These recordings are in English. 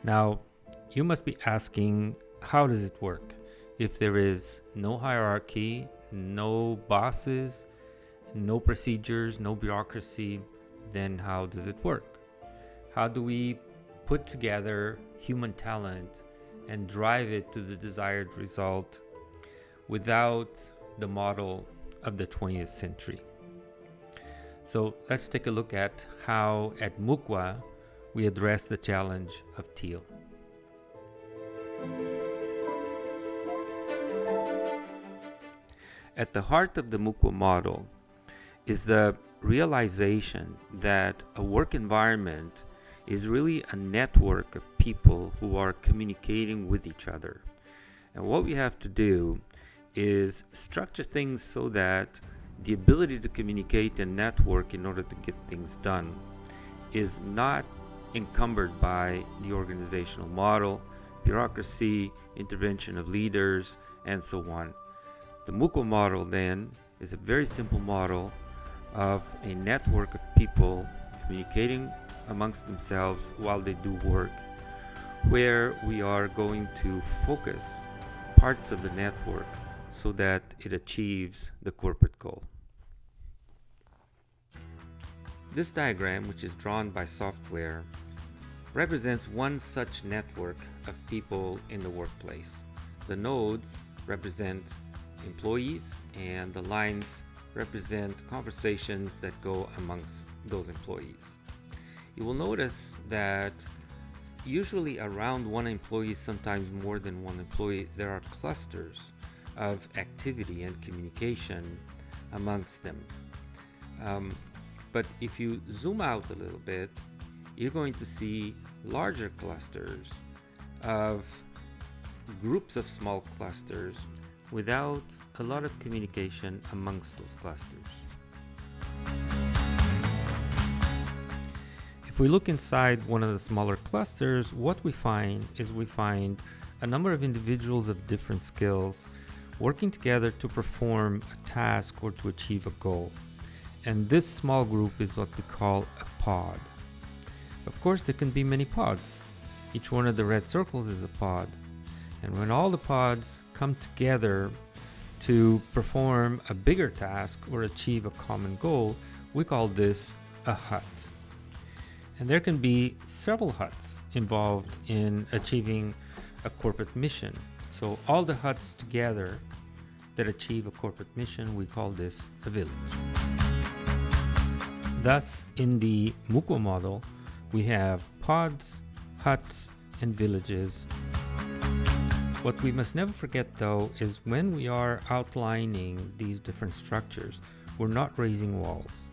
Now, you must be asking, how does it work? If there is no hierarchy, no bosses, no procedures, no bureaucracy, then how does it work? How do we put together human talent and drive it to the desired result without the model of the 20th century? So let's take a look at how at Múcua we address the challenge of teal. At the heart of the Múcua model is the realization that a work environment is really a network of people who are communicating with each other. And what we have to do is structure things so that the ability to communicate and network in order to get things done is not encumbered by the organizational model, bureaucracy, intervention of leaders, and so on. The Múcua model then is a very simple model of a network of people communicating amongst themselves while they do work, where we are going to focus parts of the network so that it achieves the corporate goal. This diagram, which is drawn by software, represents one such network of people in the workplace. The nodes represent employees and the lines represent conversations that go amongst those employees. You will notice that usually around one employee, sometimes more than one employee, there are clusters of activity and communication amongst them. But if you zoom out a little bit, you're going to see larger clusters of groups of small clusters without a lot of communication amongst those clusters. If we look inside one of the smaller clusters, what we find is a number of individuals of different skills working together to perform a task or to achieve a goal. And this small group is what we call a pod. Of course, there can be many pods. Each one of the red circles is a pod. And when all the pods come together to perform a bigger task or achieve a common goal, we call this a hut. And there can be several huts involved in achieving a corporate mission. So all the huts together that achieve a corporate mission, we call this a village. Thus, in the Múcua model, we have pods, huts, and villages. What we must never forget, though, is when we are outlining these different structures, we're not raising walls.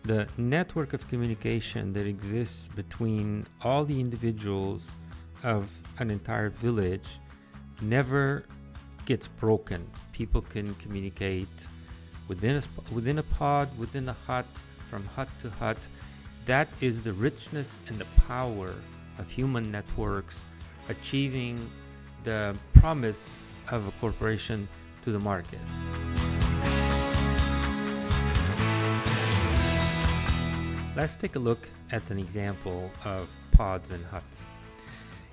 The network of communication that exists between all the individuals of an entire village never gets broken. People can communicate within a pod, within a hut, from hut to hut. That is the richness and the power of human networks achieving the promise of a corporation to the market. Let's take a look at an example of pods and huts.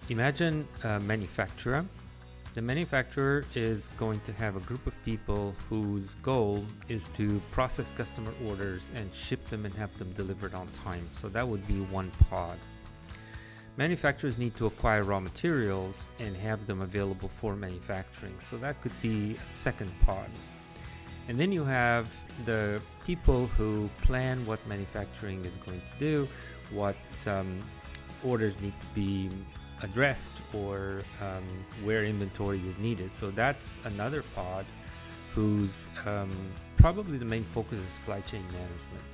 Imagine a manufacturer. The manufacturer is going to have a group of people whose goal is to process customer orders and ship them and have them delivered on time. So that would be one pod. Manufacturers need to acquire raw materials and have them available for manufacturing. So that could be a second pod. And then you have the people who plan what manufacturing is going to do, what orders need to be addressed, or where inventory is needed. So that's another pod whose probably the main focus is supply chain management.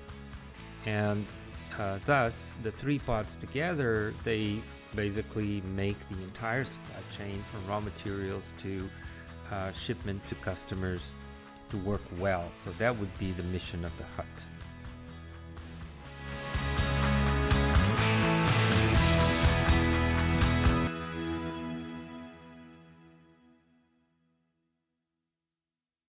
And thus, the three pods together, they basically make the entire supply chain from raw materials to shipment to customers to work well. So that would be the mission of the hut.